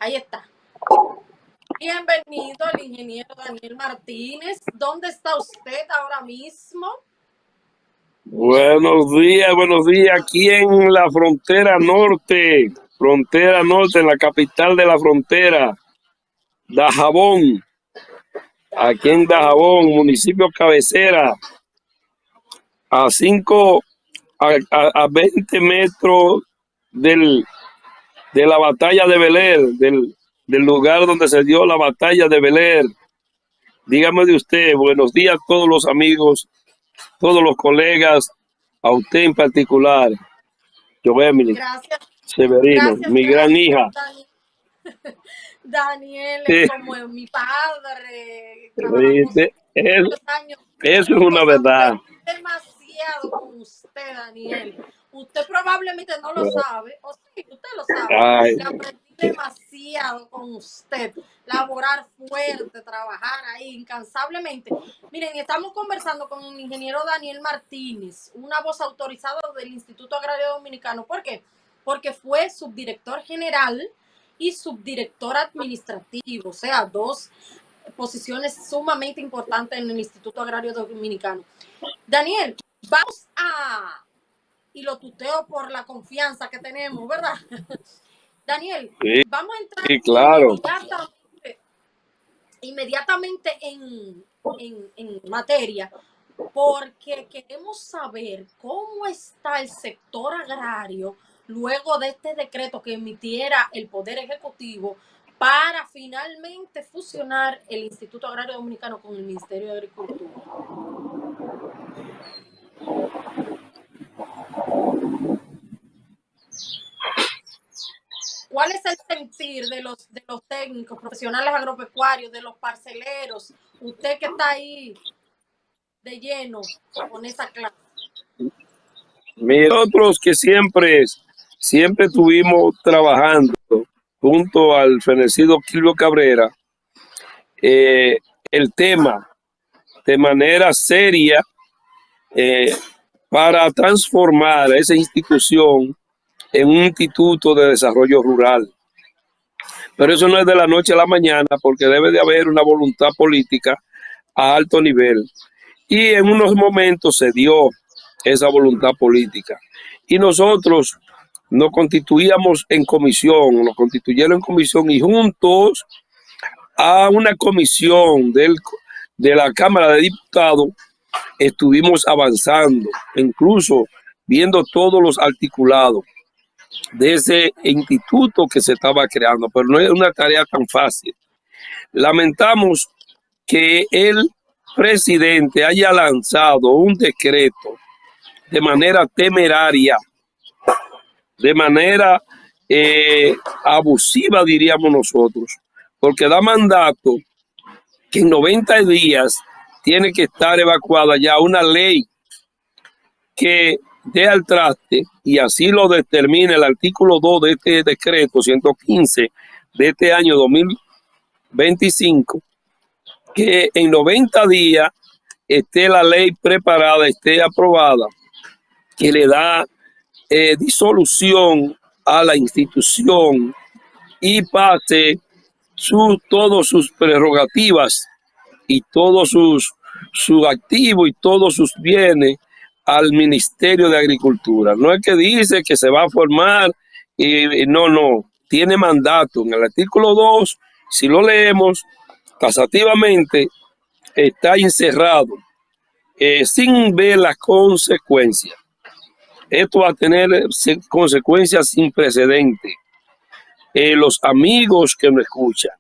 Ahí está. Bienvenido al ingeniero Daniel Martínez. ¿Dónde está usted ahora mismo? Buenos días, aquí en la frontera norte, en la capital de la frontera, Dajabón, aquí en Dajabón, municipio cabecera, a 20 metros de la batalla de Beler, del lugar donde se dio la batalla de Beler. Dígame de usted, buenos días a todos los amigos, todos los colegas, a usted en particular, Joemily Severino, Gracias, mi gran hija. Daniel es como mi padre. Trabajamos muchos años. Eso es una verdad. Demasiado con usted, Daniel. Usted probablemente no lo sabe, o sí, usted lo sabe. Ay. Que aprendí demasiado con usted. Laborar fuerte, trabajar ahí incansablemente. Miren, estamos conversando con el ingeniero Daniel Martínez, una voz autorizada del Instituto Agrario Dominicano. ¿Por qué? Porque fue subdirector general y subdirector administrativo, o sea, dos posiciones sumamente importantes en el Instituto Agrario Dominicano. Daniel, vamos y lo tuteo por la confianza que tenemos, ¿verdad? Daniel, sí, vamos a entrar sí, claro, inmediatamente en materia, porque queremos saber cómo está el sector agrario luego de este decreto que emitiera el Poder Ejecutivo para finalmente fusionar el Instituto Agrario Dominicano con el Ministerio de Agricultura. ¿Cuál es el sentir de los técnicos, profesionales agropecuarios, de los parceleros? Usted que está ahí de lleno con esa clase. Nosotros que siempre estuvimos trabajando junto al fenecido Quilvio Cabrera, el tema de manera seria para transformar esa institución en un instituto de desarrollo rural. Pero eso no es de la noche a la mañana, porque debe de haber una voluntad política a alto nivel. Y en unos momentos se dio esa voluntad política. Y nosotros nos constituíamos en comisión, nos constituyeron en comisión y juntos a una comisión de la Cámara de Diputados estuvimos avanzando, incluso viendo todos los articulados de ese instituto que se estaba creando, pero no es una tarea tan fácil. Lamentamos que el presidente haya lanzado un decreto de manera temeraria, de manera abusiva, diríamos nosotros, porque da mandato que en 90 días tiene que estar evacuada ya una ley que dé al traste, y así lo determina el artículo 2 de este decreto 115 de este año 2025, que en 90 días esté la ley preparada, esté aprobada, que le da disolución a la institución y pase todas sus prerrogativas y todos sus activos y todos sus bienes al Ministerio de Agricultura. No es que dice que se va a formar, no, tiene mandato. En el artículo 2, si lo leemos taxativamente, está encerrado sin ver las consecuencias. Esto va a tener consecuencias sin precedentes. Los amigos que me escuchan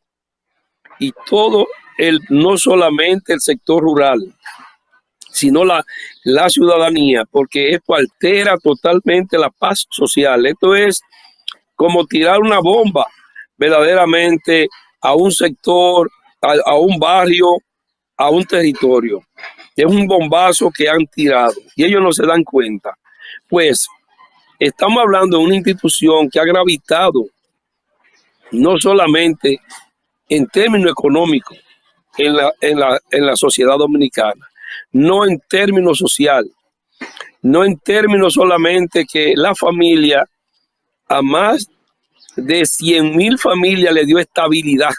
y todo no solamente el sector rural, sino la ciudadanía, porque esto altera totalmente la paz social. Esto es como tirar una bomba verdaderamente a un sector, a un barrio, a un territorio. Es un bombazo que han tirado y ellos no se dan cuenta. Pues estamos hablando de una institución que ha gravitado no solamente en términos económicos en la sociedad dominicana, no en términos social, no en términos solamente que la familia, a más de 100,000 familias le dio estabilidad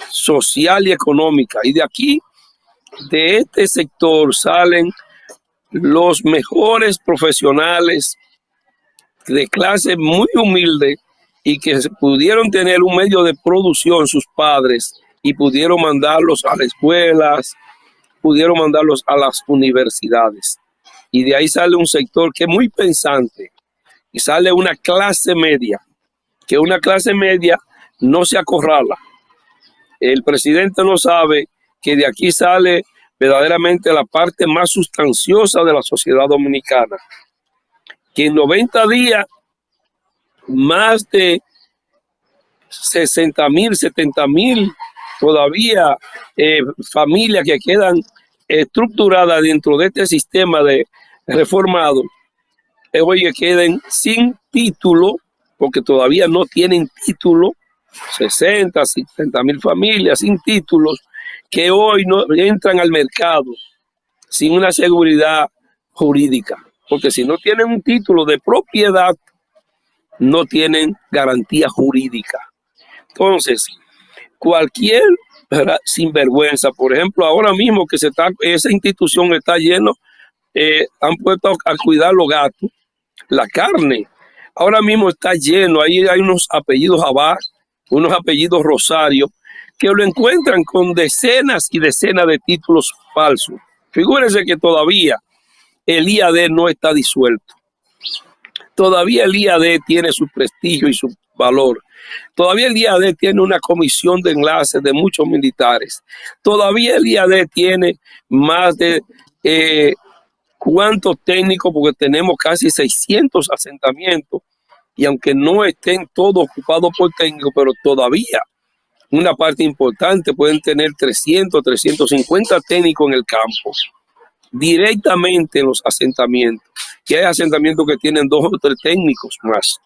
social y económica. Y de aquí, de este sector, salen los mejores profesionales de clase muy humilde y que pudieron tener un medio de producción sus padres y pudieron mandarlos a las escuelas, pudieron mandarlos a las universidades. Y de ahí sale un sector que es muy pensante y sale una clase media, que una clase media no se acorrala. El presidente no sabe que de aquí sale verdaderamente la parte más sustanciosa de la sociedad dominicana, que en 90 días más de 60,000, 70,000 todavía familias que quedan estructuradas dentro de este sistema de reformado, oye, queden sin título, porque todavía no tienen título, 60, 70,000 familias sin títulos, que hoy no entran al mercado sin una seguridad jurídica, porque si no tienen un título de propiedad, no tienen garantía jurídica. Entonces, cualquier sinvergüenza, por ejemplo, ahora mismo que esa institución está lleno, han puesto a cuidar los gatos, la carne. Ahora mismo está lleno, ahí hay unos apellidos Abad, unos apellidos Rosario, que lo encuentran con decenas y decenas de títulos falsos. Figúrense que todavía el IAD no está disuelto. Todavía el IAD tiene su prestigio y su valor. Todavía el IAD tiene una comisión de enlaces de muchos militares. Todavía el IAD tiene más de cuántos técnicos, porque tenemos casi 600 asentamientos, y aunque no estén todos ocupados por técnicos, pero todavía una parte importante pueden tener 300, 350 técnicos en el campo, directamente en los asentamientos, que hay asentamientos que tienen 2 o 3 técnicos más.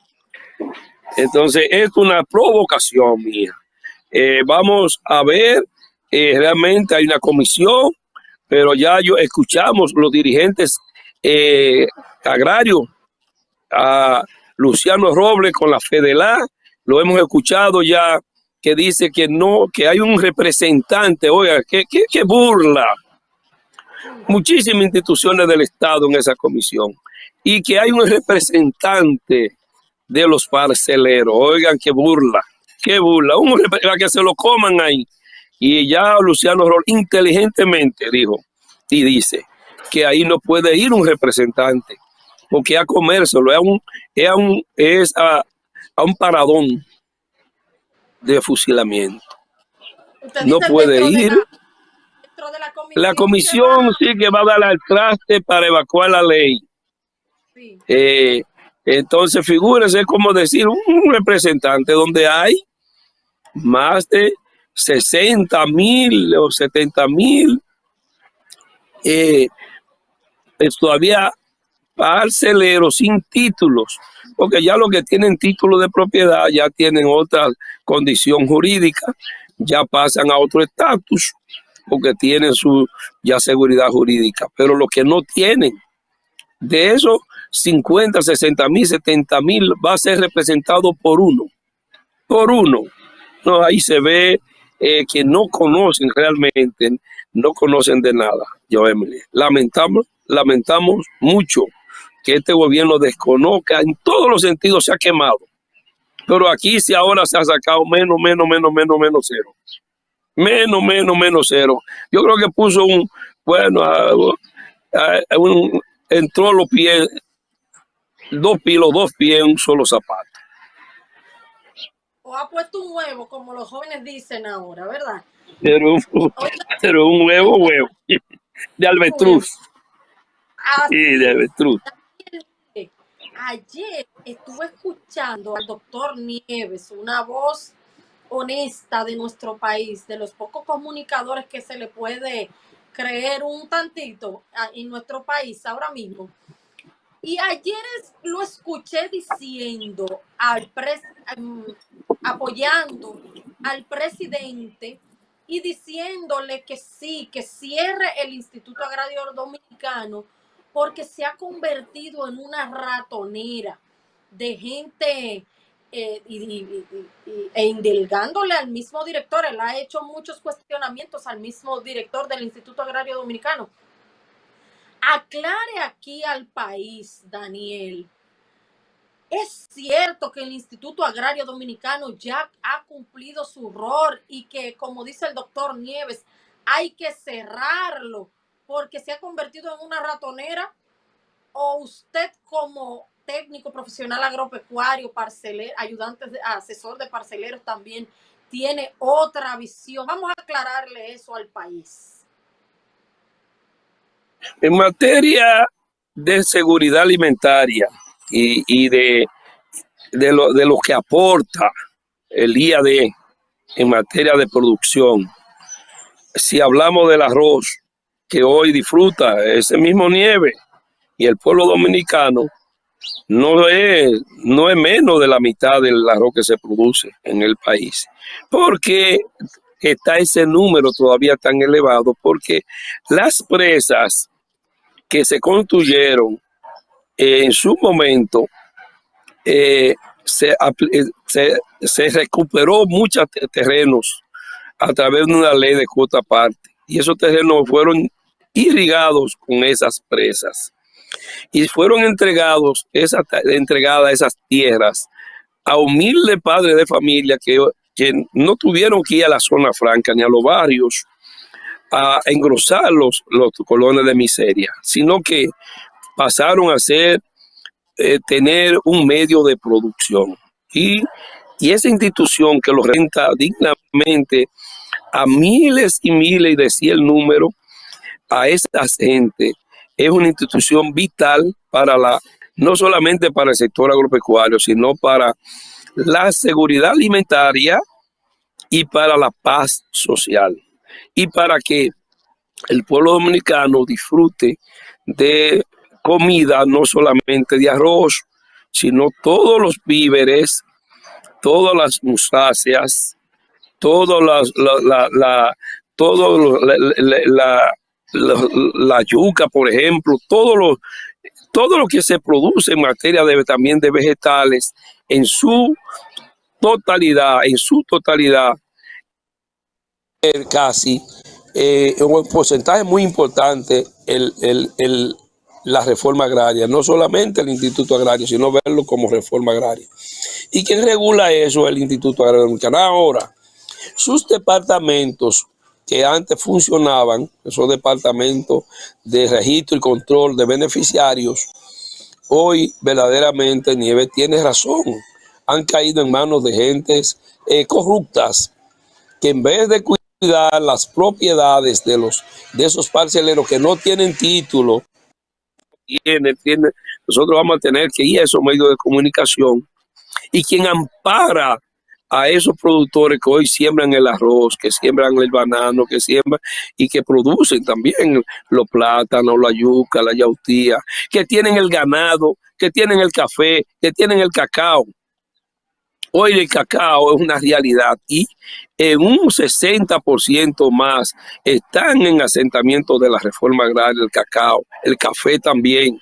Entonces, es una provocación mía. Vamos a ver, realmente hay una comisión, pero ya escuchamos los dirigentes agrarios, a Luciano Robles con la FEDELA, lo hemos escuchado ya, que dice que no, que hay un representante, oiga, que burla. Muchísimas instituciones del Estado en esa comisión, y que hay un representante de los parceleros. Oigan, qué burla, para que se lo coman ahí. Y ya Luciano Robles inteligentemente dijo y dice que ahí no puede ir un representante, porque a comérselo es a un paradón de fusilamiento. Usted No dice puede ir. dentro de la La comisión que comisión va, sí que va a dar al traste para evacuar la ley. sí. Entonces, figúrese como decir un representante donde hay más de 60,000 o 70,000 todavía parceleros sin títulos, porque ya los que tienen título de propiedad ya tienen otra condición jurídica, ya pasan a otro estatus, porque tienen su ya seguridad jurídica, pero los que no tienen, de esos 50, 60,000, 70,000 va a ser representado por uno. No, ahí se ve que no conocen realmente, no conocen de nada. Yo, Emily, lamentamos mucho que este gobierno desconozca, en todos los sentidos se ha quemado. Pero aquí sí ahora se ha sacado menos cero. Menos cero. Yo creo que puso entró los pies, los 2 pies en un solo zapato. O ha puesto un huevo, como los jóvenes dicen ahora, ¿verdad? Pero, Oiga, pero un huevo de un huevo. avestruz. Y Así de es. avestruz. Ayer estuve escuchando al doctor Nieves, una voz honesta de nuestro país, de los pocos comunicadores que se le puede creer un tantito en nuestro país ahora mismo. Y ayer lo escuché diciendo apoyando al presidente y diciéndole que sí, que cierre el Instituto Agrario Dominicano, porque se ha convertido en una ratonera de gente e indulgándole al mismo director. Él ha hecho muchos cuestionamientos al mismo director del Instituto Agrario Dominicano. Aclare aquí al país, Daniel. Es cierto que el Instituto Agrario Dominicano ya ha cumplido su rol y que, como dice el doctor Nieves, hay que cerrarlo porque se ha convertido en una ratonera. ¿O usted, como técnico profesional agropecuario, parcelero, ayudante, asesor de parceleros, también tiene otra visión? Vamos a aclararle eso al país. En materia de seguridad alimentaria y de lo que aporta el IAD en materia de producción, si hablamos del arroz que hoy disfruta ese mismo Nieve y el pueblo dominicano, no es menos de la mitad del arroz que se produce en el país, porque está ese número todavía tan elevado, porque las presas que se construyeron en su momento, se recuperó muchos terrenos a través de una ley de cuota aparte, y esos terrenos fueron irrigados con esas presas y fueron entregadas esas tierras a humildes padres de familia que no tuvieron que ir a la zona franca ni a los barrios a engrosar los colones de miseria, sino que pasaron a tener un medio de producción. Y esa institución que los renta dignamente a miles y miles, y decía el número, a esta gente, es una institución vital para no solamente para el sector agropecuario, sino para la seguridad alimentaria y para la paz social. Y para que el pueblo dominicano disfrute de comida, no solamente de arroz, sino todos los víveres, todas las musáceas, todas la yuca, por ejemplo, todo lo que se produce en materia también de vegetales, en su totalidad, casi un porcentaje muy importante la reforma agraria, no solamente el Instituto Agrario, sino verlo como reforma agraria. ¿Y quién regula eso? El Instituto Agrario Dominicano. Ahora, sus departamentos que antes funcionaban, esos departamentos de registro y control de beneficiarios, hoy verdaderamente Nieves tiene razón, han caído en manos de gentes corruptas que en vez de cuidar las propiedades de esos parceleros que no tienen título, nosotros vamos a tener que ir a esos medios de comunicación, y quien ampara a esos productores que hoy siembran el arroz, que siembran el banano, que siembran y que producen también los plátanos, la yuca, la yautía, que tienen el ganado, que tienen el café, que tienen el cacao. Hoy el cacao es una realidad y en un 60% más están en asentamientos de la reforma agraria, el cacao, el café también,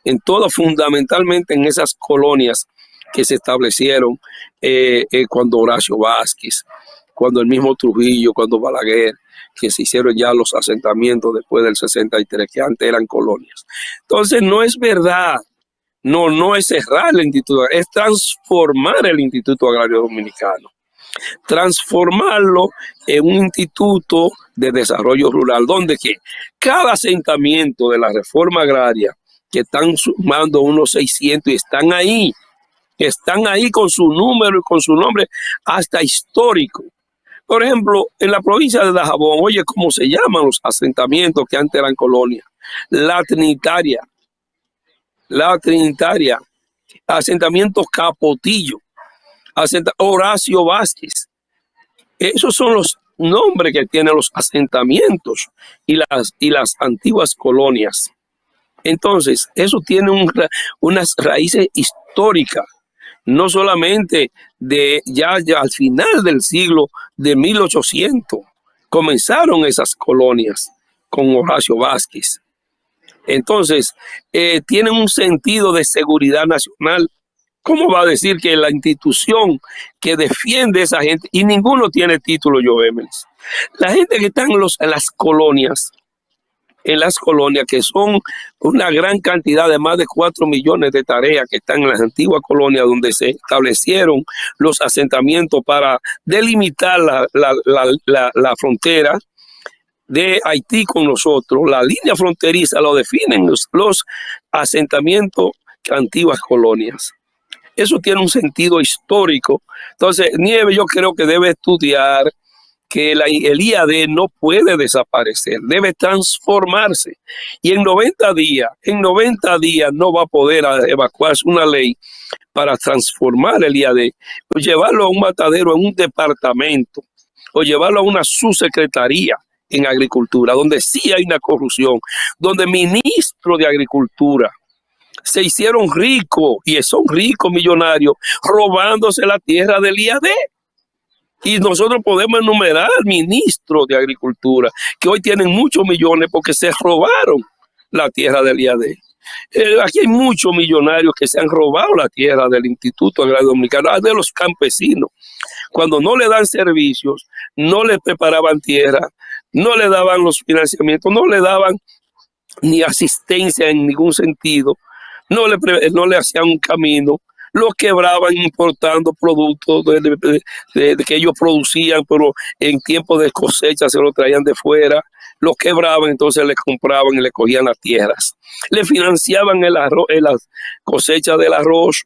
en todo, fundamentalmente en esas colonias que se establecieron cuando Horacio Vázquez, cuando el mismo Trujillo, cuando Balaguer, que se hicieron ya los asentamientos después del 63, que antes eran colonias. Entonces no es verdad, no es cerrar el Instituto, es transformar el Instituto Agrario Dominicano, transformarlo en un instituto de desarrollo rural, donde que cada asentamiento de la reforma agraria, que están sumando unos 600 y están ahí con su número y con su nombre hasta histórico. Por ejemplo, en la provincia de Dajabón, oye, ¿cómo se llaman los asentamientos que antes eran colonias? La Trinitaria, asentamientos Capotillo, Horacio Vázquez. Esos son los nombres que tienen los asentamientos y las antiguas colonias. Entonces, eso tiene unas raíces históricas, no solamente ya al final del siglo de 1800, comenzaron esas colonias con Horacio Vázquez. Entonces, tienen un sentido de seguridad nacional ¿Cómo va a decir que la institución que defiende a esa gente, y ninguno tiene título, Jovemelis? La gente que está en las colonias, que son una gran cantidad de más de 4 millones de tareas que están en las antiguas colonias donde se establecieron los asentamientos para delimitar la frontera de Haití con nosotros. La línea fronteriza lo definen los asentamientos antiguas colonias. Eso tiene un sentido histórico. Entonces, Nieves, yo creo que debe estudiar que el IAD no puede desaparecer, debe transformarse. Y en 90 días no va a poder evacuarse una ley para transformar el IAD, o llevarlo a un matadero en un departamento, o llevarlo a una subsecretaría en agricultura, donde sí hay una corrupción, donde ministros de agricultura se hicieron ricos, y son ricos millonarios, robándose la tierra del IAD. Y nosotros podemos enumerar ministros de agricultura que hoy tienen muchos millones porque se robaron la tierra del IAD. Aquí hay muchos millonarios que se han robado la tierra del Instituto Agrario Dominicano, de los campesinos. Cuando no le dan servicios, no le preparaban tierra, no le daban los financiamientos, no le daban ni asistencia en ningún sentido, no le hacían un camino, los quebraban importando productos que ellos producían, pero en tiempo de cosecha se lo traían de fuera, los quebraban, entonces les compraban y le cogían las tierras, le financiaban el arroz, la cosecha del arroz,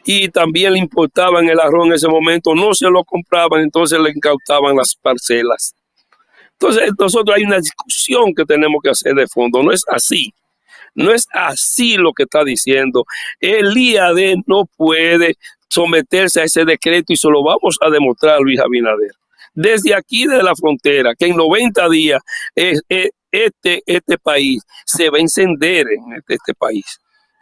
y también le importaban el arroz en ese momento, no se lo compraban, entonces le incautaban las parcelas. Entonces nosotros hay una discusión que tenemos que hacer de fondo, no es así. No es así lo que está diciendo. El IAD no puede someterse a ese decreto y se lo vamos a demostrar, Luis Abinader. Desde aquí, de la frontera, que en 90 días este país se va a encender en este país.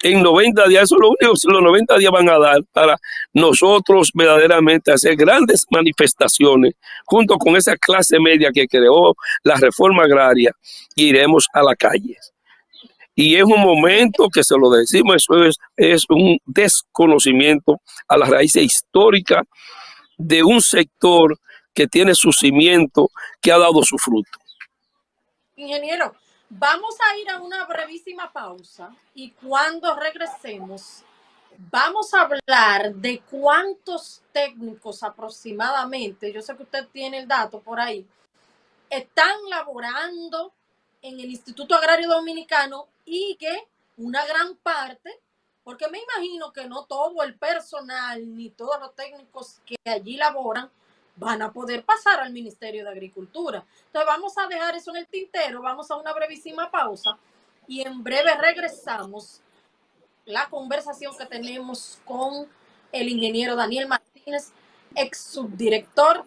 En 90 días, eso es lo único que los 90 días van a dar para nosotros verdaderamente hacer grandes manifestaciones junto con esa clase media que creó la reforma agraria, iremos a la calle. Y es un momento que se lo decimos, eso es un desconocimiento a las raíces históricas de un sector que tiene su cimiento, que ha dado su fruto. Ingeniero, vamos a ir a una brevísima pausa y cuando regresemos vamos a hablar de cuántos técnicos aproximadamente, yo sé que usted tiene el dato por ahí, están laborando en el Instituto Agrario Dominicano y que una gran parte, porque me imagino que no todo el personal ni todos los técnicos que allí laboran van a poder pasar al Ministerio de Agricultura. Entonces vamos a dejar eso en el tintero, vamos a una brevísima pausa y en breve regresamos la conversación que tenemos con el ingeniero Daniel Martínez, ex subdirector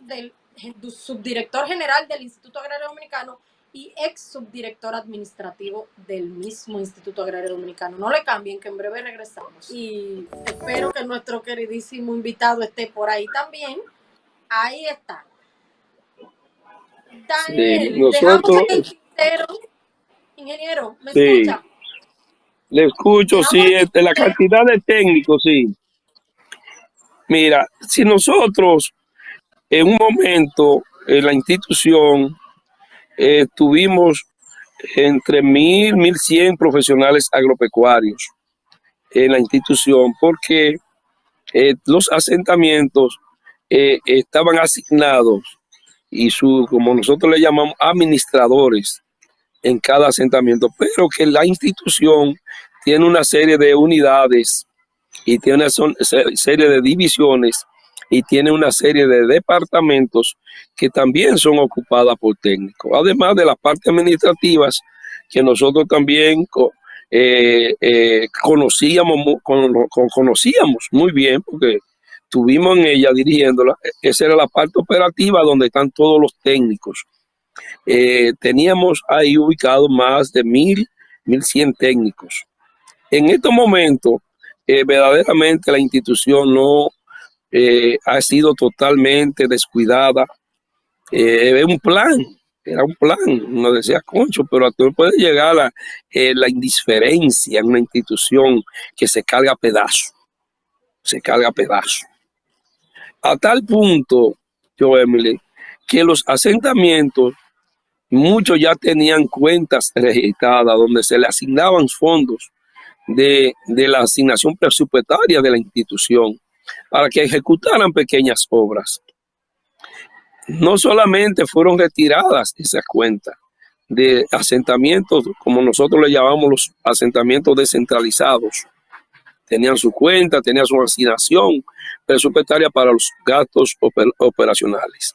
general del Instituto Agrario Dominicano y ex subdirector administrativo del mismo Instituto Agrario Dominicano. No le cambien, que en breve regresamos. Y espero que nuestro queridísimo invitado esté por ahí también. Ahí está. Daniel, Sí, nosotros, dejamos el tintero. Ingeniero, ¿me sí, escucha? le escucho, sí, la cantidad de técnicos, sí. Mira, si nosotros en un momento en la institución tuvimos entre 1,100 profesionales agropecuarios en la institución, porque los asentamientos estaban asignados y como nosotros le llamamos, administradores en cada asentamiento, pero que la institución tiene una serie de unidades y tiene una serie de divisiones y tiene una serie de departamentos que también son ocupadas por técnicos, además de las partes administrativas que nosotros también conocíamos muy bien, porque estuvimos en ella dirigiéndola. Esa era la parte operativa donde están todos los técnicos. Teníamos ahí ubicados más de 1,100 técnicos. En estos momentos, verdaderamente la institución no ha sido totalmente descuidada. Era un plan, uno decía, concho, pero tú puede llegar a la indiferencia en una institución que se carga a pedazos. se carga a pedazos. A tal punto, Joemily, que los asentamientos, muchos ya tenían cuentas registradas donde se le asignaban fondos de la asignación presupuestaria de la institución para que ejecutaran pequeñas obras. No solamente fueron retiradas esas cuentas de asentamientos, como nosotros le llamamos los asentamientos descentralizados, tenían su cuenta, tenían su asignación presupuestaria para los gastos operacionales.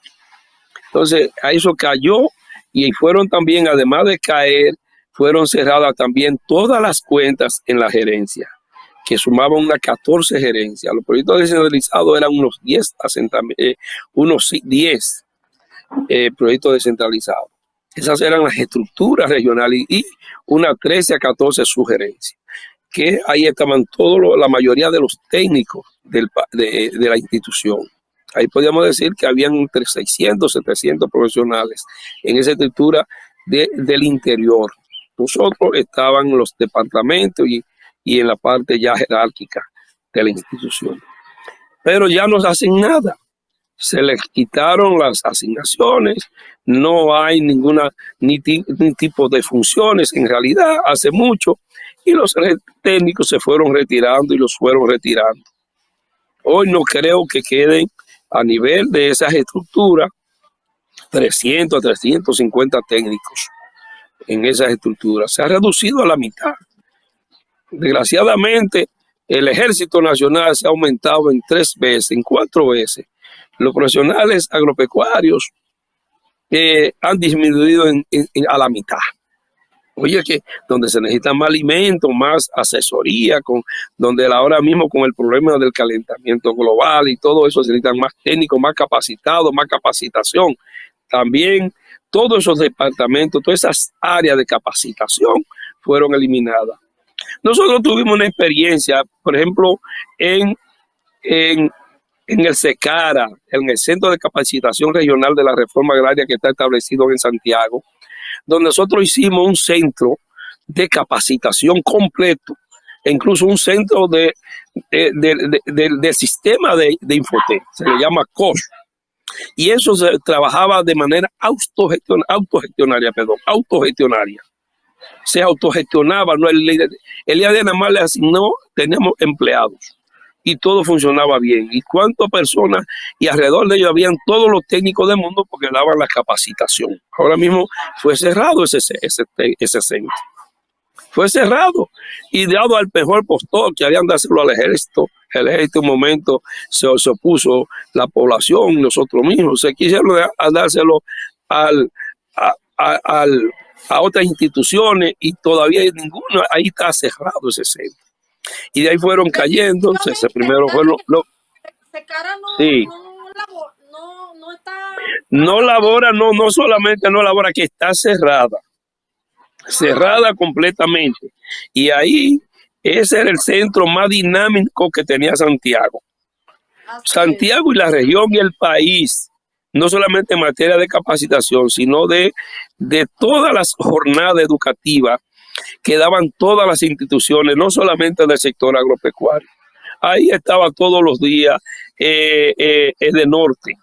Entonces, a eso cayó y fueron también, además de caer, fueron cerradas también todas las cuentas en la gerencia, que sumaban unas 14 gerencias. Los proyectos descentralizados eran unos 10 proyectos descentralizados. Esas eran las estructuras regionales y unas 13 a 14 sugerencias, que ahí estaban la mayoría de los técnicos de la institución. Ahí podríamos decir que habían entre 600 y 700 profesionales en esa estructura del interior. Nosotros estaban los departamentos y en la parte ya jerárquica de la institución. Pero ya no hacen nada. Se les quitaron las asignaciones, no hay ni tipo de funciones en realidad, hace mucho, y los técnicos se fueron retirando y los fueron retirando. Hoy no creo que queden a nivel de esas estructuras 300 a 350 técnicos en esas estructuras. Se ha reducido a la mitad. Desgraciadamente, el Ejército Nacional se ha aumentado en 3 veces, en 4 veces. Los profesionales agropecuarios han disminuido a la mitad. Oye, que donde se necesita más alimentos, más asesoría, donde ahora mismo con el problema del calentamiento global y todo eso se necesitan más técnicos, más capacitados, más capacitación. También todos esos departamentos, todas esas áreas de capacitación fueron eliminadas. Nosotros tuvimos una experiencia, por ejemplo, en el SECARA, en el Centro de Capacitación Regional de la Reforma Agraria que está establecido en Santiago, donde nosotros hicimos un centro de capacitación completo, e incluso un centro de sistema de Infotec, se le llama COS. Y eso se trabajaba de manera autogestionaria. Se autogestionaba, ¿no? El IAD nada más le asignó, teníamos empleados y todo funcionaba bien. ¿Y cuántas personas? Y alrededor de ellos habían todos los técnicos del mundo porque daban la capacitación. Ahora mismo fue cerrado ese centro. Fue cerrado y dado al mejor postor que habían de hacerlo al ejército. El ejército en un momento se opuso la población, nosotros mismos. Se quisieron dárselo a otras instituciones y todavía hay ninguno. Ahí está cerrado ese centro. Y de ahí fueron cayendo. Entonces, primero fue SECARA sí. No está... No labora, no solamente no labora, que está cerrada. Cerrada completamente. Y ahí ese era el centro más dinámico que tenía Santiago. Santiago y la región y el país, no solamente en materia de capacitación, sino de todas las jornadas educativas que daban todas las instituciones, no solamente del sector agropecuario. Ahí estaba todos los días de norte,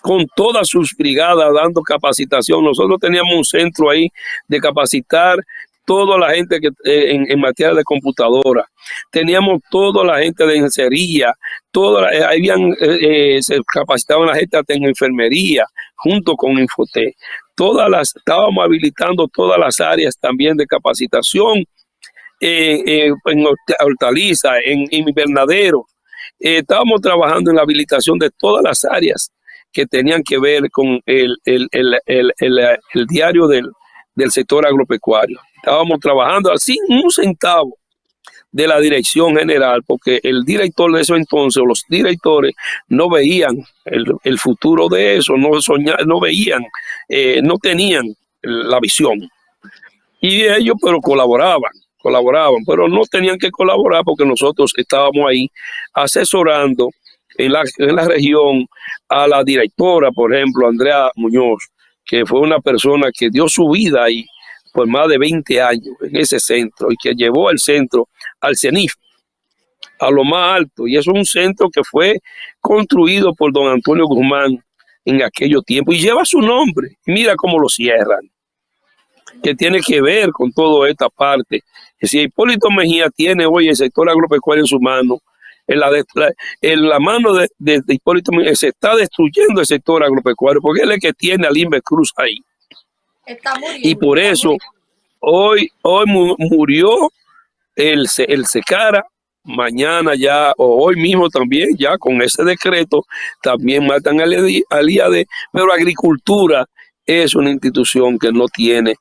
con todas sus brigadas dando capacitación. Nosotros teníamos un centro ahí de capacitar toda la gente que en materia de computadora. Teníamos toda la gente de ensería, se capacitaban la gente hasta en enfermería, junto con Infotec. Estábamos habilitando todas las áreas también de capacitación, en hortaliza, en invernadero. Estábamos trabajando en la habilitación de todas las áreas que tenían que ver con el diario del sector agropecuario. Estábamos trabajando sin un centavo de la dirección general, porque el director de eso entonces, los directores, no veían el futuro de eso, no veían, no tenían la visión. Y ellos, pero colaboraban, pero no tenían que colaborar porque nosotros estábamos ahí asesorando en la región a la directora, por ejemplo, Andrea Muñoz, que fue una persona que dio su vida ahí por más de 20 años en ese centro y que llevó el centro al CENIF. a lo más alto. Y eso es un centro que fue construido por don Antonio Guzmán en aquellos tiempos y lleva su nombre. Y mira cómo lo cierran, que tiene que ver con toda esta parte. Que si Hipólito Mejía tiene hoy el sector agropecuario en su mano, en la mano de Hipólito Mejía se está destruyendo el sector agropecuario, porque él es el que tiene al Inver Cruz ahí. Está Y muriendo, por está eso muriendo. hoy murió el Secara, mañana ya, o hoy mismo también, ya con ese decreto, también matan al IAD, pero agricultura es una institución que no tiene,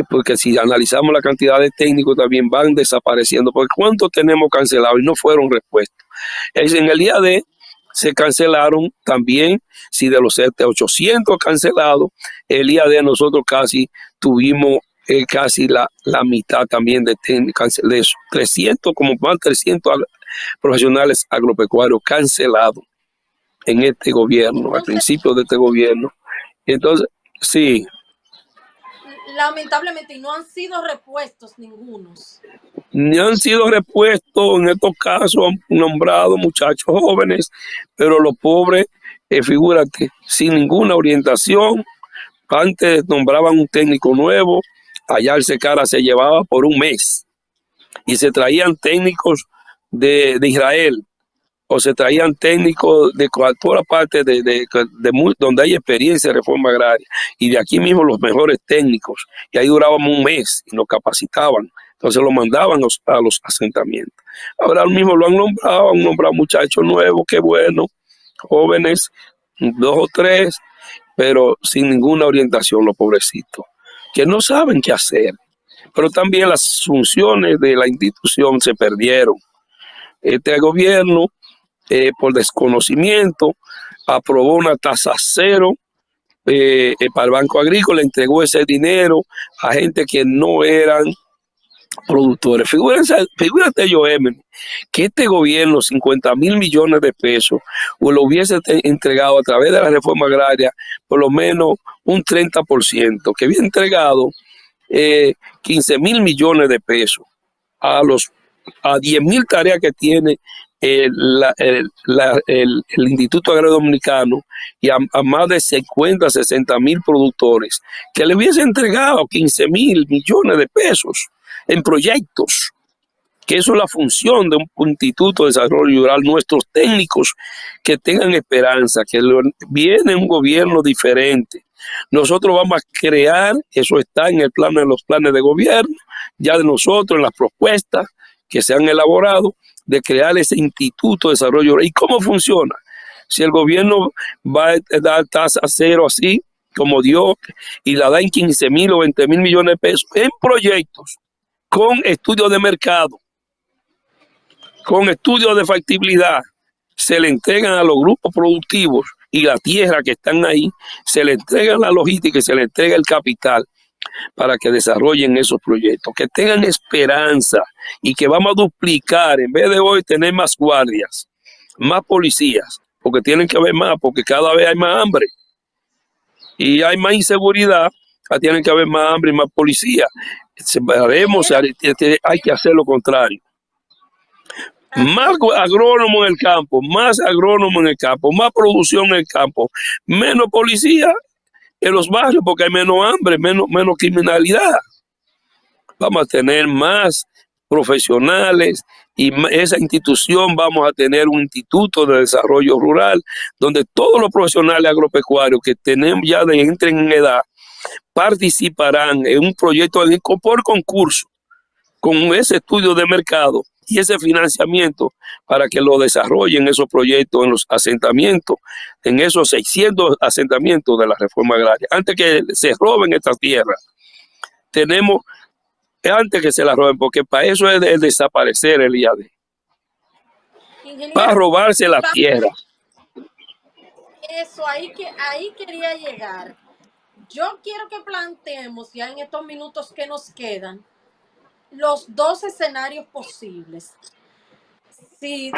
porque si analizamos la cantidad de técnicos también van desapareciendo, porque ¿cuántos tenemos cancelados y no fueron repuestos? En el IAD se cancelaron también, si de los 800 cancelados, el IAD nosotros casi tuvimos casi la mitad también de eso. 300, como más 300 profesionales agropecuarios cancelados en este gobierno, al Entonces, principio de este gobierno. Entonces, sí, lamentablemente, y no han sido repuestos ningunos. ni han sido repuestos en estos casos, han nombrado muchachos jóvenes, pero los pobres, figúrate, sin ninguna orientación. Antes nombraban un técnico nuevo, allá el Secara se llevaba por un mes y se traían técnicos de Israel o se traían técnicos de toda parte donde hay experiencia de reforma agraria y de aquí mismo los mejores técnicos y ahí durábamos un mes y nos capacitaban, entonces lo mandaban a los asentamientos. Ahora mismo lo han nombrado muchachos nuevos, qué bueno, jóvenes, 2 o 3, pero sin ninguna orientación, los pobrecitos, que no saben qué hacer. Pero también las funciones de la institución se perdieron. Este gobierno, por desconocimiento, aprobó una tasa cero para el Banco Agrícola, entregó ese dinero a gente que no eran productores. Figúrate yo, que este gobierno 50.000 millones de pesos o lo hubiese entregado a través de la reforma agraria por lo menos un 30%, que había entregado 15.000 millones de pesos a 10.000 tareas que tiene el Instituto Agrario Dominicano y a más de 50, 60.000 productores, que le hubiese entregado 15.000 millones de pesos en proyectos, que eso es la función de un Instituto de Desarrollo Rural, nuestros técnicos que tengan esperanza, que viene un gobierno diferente. Nosotros vamos a crear, eso está en el plano de los planes de gobierno, ya de nosotros, en las propuestas que se han elaborado, de crear ese Instituto de Desarrollo Rural. ¿Y cómo funciona? Si el gobierno va a dar tasa cero así, como dio, y la da en 15.000 o 20.000 millones de pesos, en proyectos, con estudios de mercado, con estudios de factibilidad, se le entregan a los grupos productivos y la tierra que están ahí, se le entrega la logística y se le entrega el capital para que desarrollen esos proyectos, que tengan esperanza y que vamos a duplicar, en vez de hoy tener más guardias, más policías, porque tienen que haber más, porque cada vez hay más hambre y hay más inseguridad, tienen que haber más hambre y más policía. Hay que hacer lo contrario. Más agrónomo en el campo, más agrónomo en el campo, más producción en el campo, menos policía en los barrios porque hay menos hambre, menos criminalidad. Vamos a tener más profesionales y esa institución vamos a tener un instituto de desarrollo rural donde todos los profesionales agropecuarios que tenemos ya entren en edad participarán en un proyecto por concurso con ese estudio de mercado y ese financiamiento para que lo desarrollen esos proyectos en los asentamientos, en esos 600 asentamientos de la reforma agraria. Antes que se roben estas tierras, antes que se las roben, porque para eso es de desaparecer el IAD, para robarse las tierras. Eso, ahí quería llegar. Yo quiero que planteemos ya en estos minutos que nos quedan los dos escenarios posibles. Si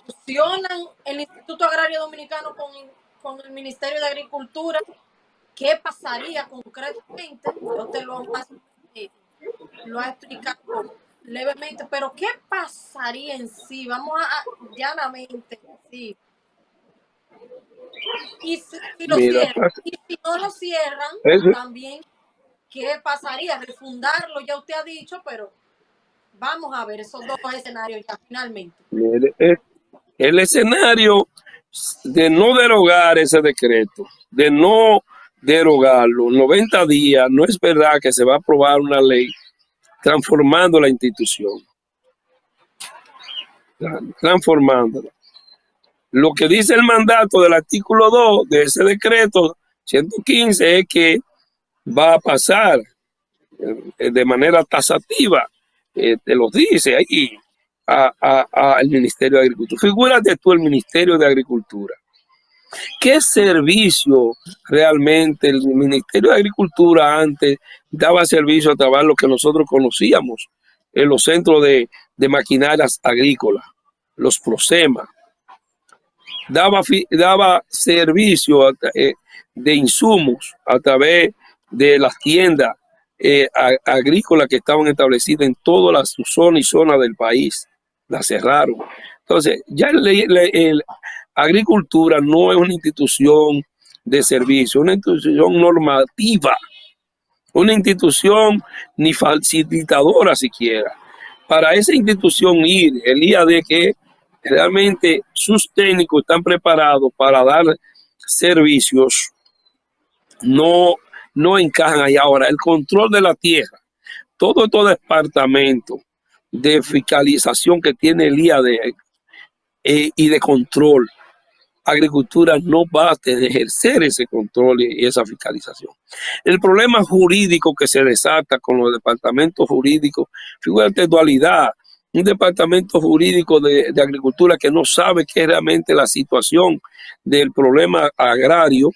fusionan el Instituto Agrario Dominicano con el Ministerio de Agricultura, ¿qué pasaría concretamente? Yo te lo ha explicado levemente, pero ¿qué pasaría en sí? Vamos llanamente, sí. Y si lo Mira, cierran, y si no lo cierran, es- también, ¿qué pasaría? Refundarlo, ya usted ha dicho, pero vamos a ver esos dos escenarios ya finalmente. mire, el escenario de no derogar ese decreto, de no derogarlo, 90 días, no es verdad que se va a aprobar una ley transformando la institución, transformándola. Lo que dice el mandato del artículo 2 de ese decreto 115 es que va a pasar de manera tasativa, te lo dice ahí, al Ministerio de Agricultura. Figúrate tú el Ministerio de Agricultura. ¿Qué servicio realmente el Ministerio de Agricultura antes daba servicio a través de lo que nosotros conocíamos en los centros de maquinarias agrícolas, los PROSEMA? Daba servicio de insumos a través de las tiendas agrícolas que estaban establecidas en todas las zonas y zonas del país. Las cerraron. Entonces, ya el agricultura no es una institución de servicio, una institución normativa, una institución ni facilitadora siquiera. Para esa institución ir, el IAD, que realmente sus técnicos están preparados para dar servicios, no encajan ahí. Ahora, el control de la tierra, todo departamento de fiscalización que tiene el IAD y de control, Agricultura no va a ejercer ese control y esa fiscalización. El problema jurídico que se desata con los departamentos jurídicos, fíjate, dualidad, un departamento jurídico de agricultura que no sabe qué es realmente la situación del problema agrario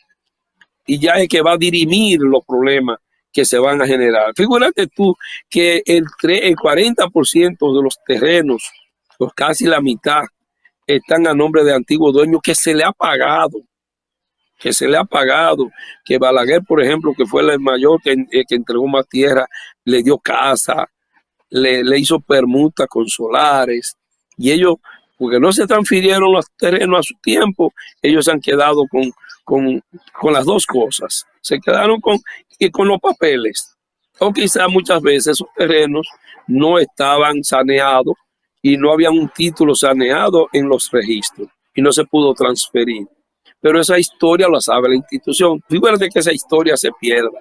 y ya es que va a dirimir los problemas que se van a generar. Fíjate tú que el 40% de los terrenos, pues casi la mitad, están a nombre de antiguos dueños que se le ha pagado, que Balaguer, por ejemplo, que fue el mayor que entregó más tierra, le dio casa, le hizo permuta con solares, y ellos, porque no se transfirieron los terrenos a su tiempo, ellos se han quedado con las dos cosas, se quedaron con los papeles, o quizás muchas veces esos terrenos no estaban saneados y no había un título saneado en los registros y no se pudo transferir. Pero esa historia la sabe la institución. Fíjate que esa historia se pierda.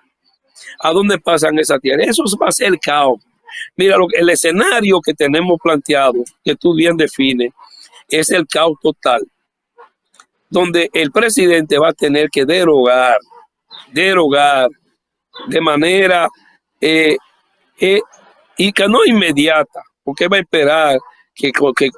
¿A dónde pasan esas tierras? Eso va a ser el caos. Mira, el escenario que tenemos planteado, que tú bien defines, es el caos total, donde el presidente va a tener que derogar de manera y que no inmediata, porque va a esperar que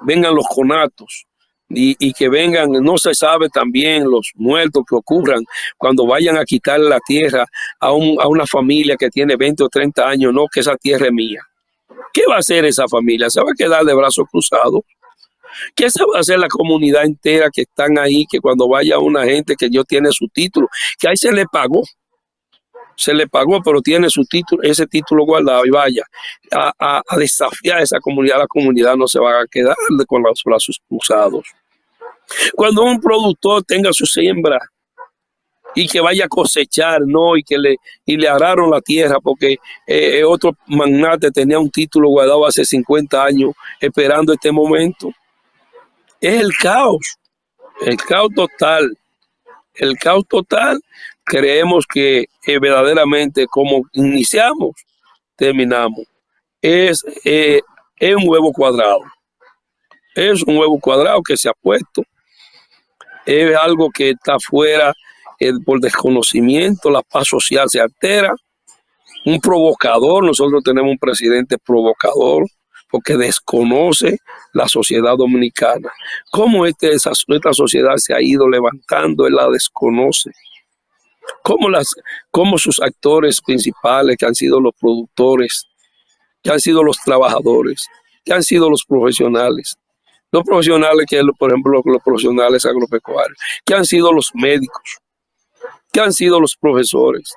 vengan los conatos y que vengan, no se sabe también los muertos que ocurran cuando vayan a quitar la tierra a una familia que tiene 20 o 30 años, no, que esa tierra es mía. ¿Qué va a hacer esa familia? ¿Se va a quedar de brazos cruzados? ¿Qué se va a hacer la comunidad entera que están ahí, que cuando vaya una gente que Dios tiene su título, que ahí se le pagó, pero tiene su título, ese título guardado y vaya a desafiar a esa comunidad? La comunidad no se va a quedar con los brazos cruzados. Cuando un productor tenga su siembra y que vaya a cosechar, no, y le araron la tierra porque otro magnate tenía un título guardado hace 50 años esperando este momento. Es el caos total. El caos total. Creemos que verdaderamente como iniciamos, terminamos. Es un huevo cuadrado. Es un huevo cuadrado que se ha puesto. Es algo que está fuera por desconocimiento. La paz social se altera. Un provocador. Nosotros tenemos un presidente provocador porque desconoce la sociedad dominicana. Cómo esta sociedad se ha ido levantando, él la desconoce. Cómo sus actores principales, que han sido los productores, que han sido los trabajadores, que han sido los profesionales, que por ejemplo los profesionales agropecuarios, que han sido los médicos, que han sido los profesores,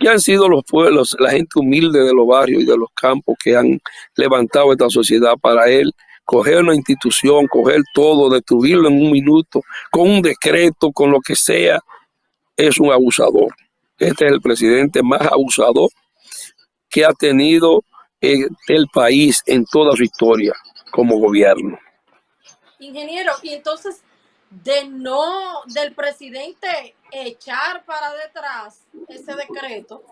que han sido los pueblos, la gente humilde de los barrios y de los campos que han levantado esta sociedad para él. Coger una institución, coger todo, destruirlo en un minuto, con un decreto, con lo que sea, es un abusador. Este es el presidente más abusador que ha tenido el país en toda su historia como gobierno. Ingeniero, y entonces del presidente echar para detrás ese decreto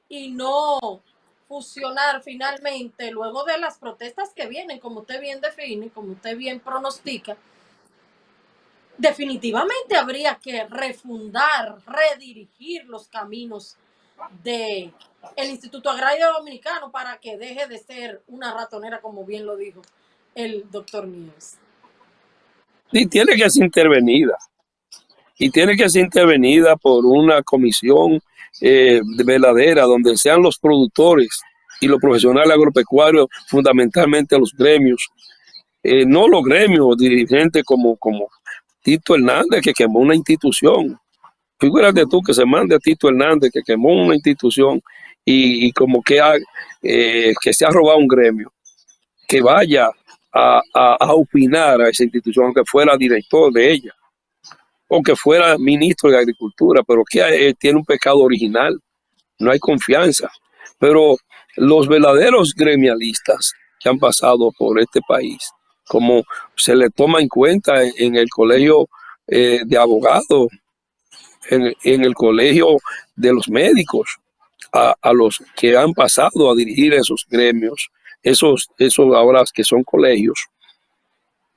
y no fusionar finalmente luego de las protestas que vienen, como usted bien define, como usted bien pronostica, definitivamente habría que refundar, redirigir los caminos de el Instituto Agrario Dominicano para que deje de ser una ratonera, como bien lo dijo el doctor Nieves. Y tiene que ser intervenida. Y tiene que ser intervenida por una comisión verdadera, donde sean los productores y los profesionales agropecuarios, fundamentalmente los gremios, no los gremios dirigentes como Tito Hernández, que quemó una institución. Figúrate tú que se mande a Tito Hernández, que quemó una institución y como que se ha robado un gremio, que vaya a opinar a esa institución, aunque fuera director de ella, o que fuera ministro de Agricultura, pero que tiene un pecado original, no hay confianza. Pero los verdaderos gremialistas que han pasado por este país, como se le toma en cuenta en el colegio de abogados, en el colegio de los médicos, a los que han pasado a dirigir esos gremios, esos ahora que son colegios,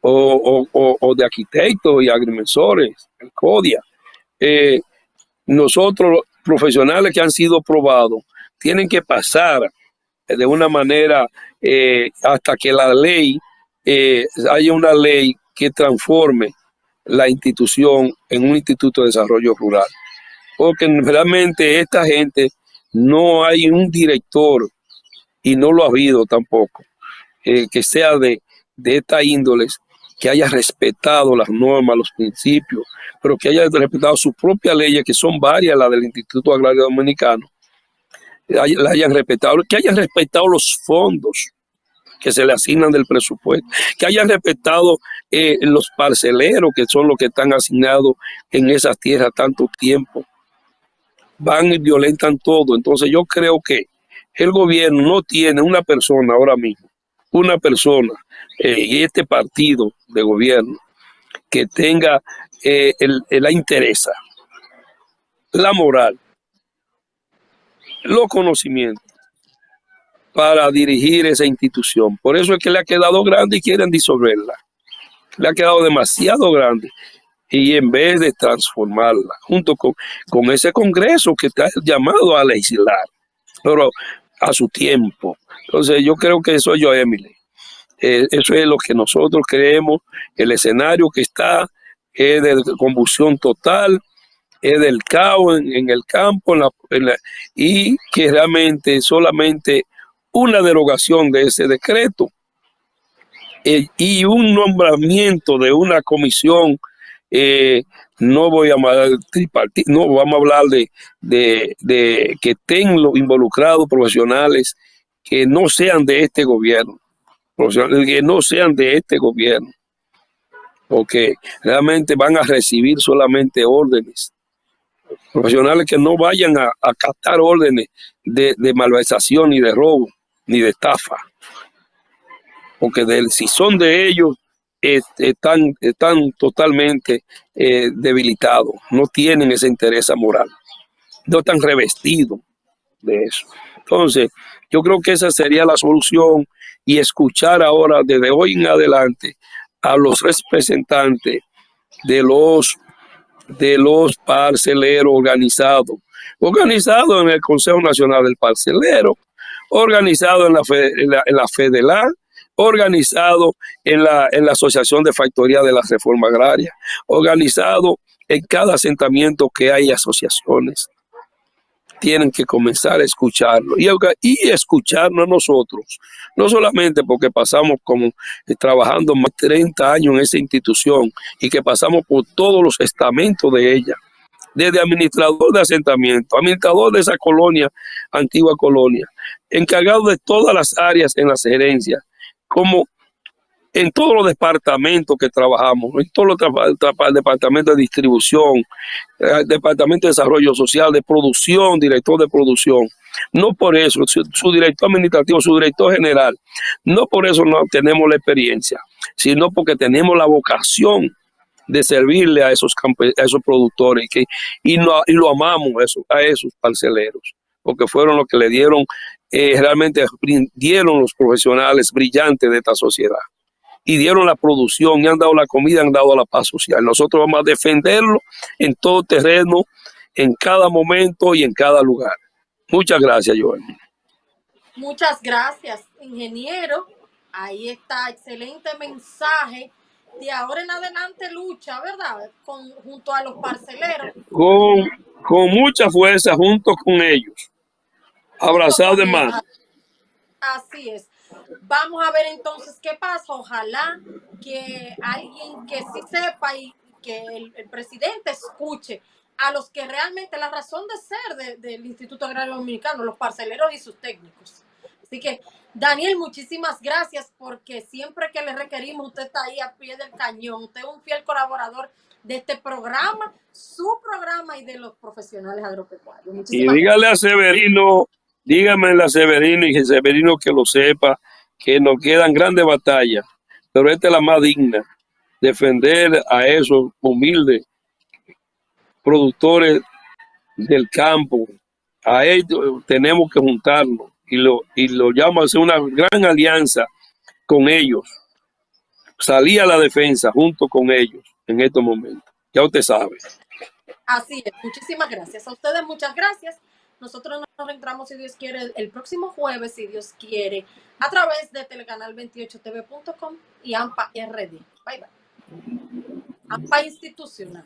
o de arquitectos y agrimensores, el CODIA. Nosotros, profesionales que han sido probados, tienen que pasar de una manera hasta que la ley, haya una ley que transforme la institución en un instituto de desarrollo rural. Porque realmente esta gente, no hay un director, y no lo ha habido tampoco, que sea de esta índole, que haya respetado las normas, los principios, pero que haya respetado sus propias leyes, que son varias, las del Instituto Agrario Dominicano, la hayan respetado, que hayan respetado los fondos que se le asignan del presupuesto, que hayan respetado los parceleros, que son los que están asignados en esas tierras tanto tiempo. Van y violentan todo. Entonces yo creo que el gobierno no tiene una persona ahora mismo, una persona y este partido de gobierno que tenga la interesa, la moral, los conocimientos para dirigir esa institución. Por eso es que le ha quedado grande y quieren disolverla. Le ha quedado demasiado grande. Y en vez de transformarla, junto con ese Congreso que está llamado a legislar, pero a su tiempo. Entonces yo creo que eso yo, Emily. Eso es lo que nosotros creemos. El escenario que está es de convulsión total, es del caos en el campo, y que realmente solamente una derogación de ese decreto y un nombramiento de una comisión, no voy a hablar tripartito, no vamos a hablar de que estén los involucrados profesionales que no sean de este gobierno, que no sean de este gobierno, porque realmente van a recibir solamente órdenes. Profesionales que no vayan a acatar órdenes de malversación, ni de robo, ni de estafa, porque si son de ellos, están totalmente debilitados, no tienen ese interés moral, no están revestidos de eso. Entonces, yo creo que esa sería la solución, y escuchar ahora, desde hoy en adelante, a los representantes de los parceleros organizados en el Consejo Nacional del Parcelero, organizado en la FEDELAR, organizado en la Asociación de Factoría de la Reforma Agraria, organizado en cada asentamiento que hay asociaciones. Tienen que comenzar a escucharlo y escucharnos a nosotros, no solamente porque pasamos como trabajando más de 30 años en esa institución y que pasamos por todos los estamentos de ella, desde administrador de asentamiento, administrador de esa colonia, antigua colonia, encargado de todas las áreas en las gerencias, como en todos los departamentos que trabajamos, en todos los departamentos de distribución, departamento de desarrollo social, de producción, director de producción. No por eso, su director administrativo, su director general, no por eso no tenemos la experiencia, sino porque tenemos la vocación de servirle a esos productores y lo amamos a esos parceleros, porque fueron los que le dieron, realmente dieron los profesionales brillantes de esta sociedad y dieron la producción y han dado la comida, han dado la paz social. Nosotros vamos a defenderlo en todo terreno, en cada momento y en cada lugar. Muchas gracias, Joel. Muchas gracias, ingeniero. Ahí está, excelente mensaje. De ahora en adelante lucha, ¿verdad? Junto a los parceleros. Con mucha fuerza, junto con ellos. Abrazado de mano. Así es. Vamos a ver entonces qué pasa. Ojalá que alguien que sí sepa y que el presidente escuche a los que realmente la razón de ser del Instituto Agrario Dominicano, los parceleros y sus técnicos. Así que, Daniel, muchísimas gracias porque siempre que le requerimos, usted está ahí a pie del cañón. Usted es un fiel colaborador de este programa, su programa y de los profesionales agropecuarios. Muchísimas gracias. A Severino, dígame a Severino y Severino que lo sepa, que nos quedan grandes batallas, pero esta es la más digna, defender a esos humildes productores del campo. A ellos tenemos que juntarnos y lo llamo a hacer una gran alianza con ellos, salir a la defensa junto con ellos en estos momentos. Ya usted sabe. Así es, muchísimas gracias. A ustedes muchas gracias. Nosotros nos reencontramos, si Dios quiere, el próximo jueves, si Dios quiere, a través de telecanal28tv.com y AMPA RD. Bye, bye. AMPA institucional.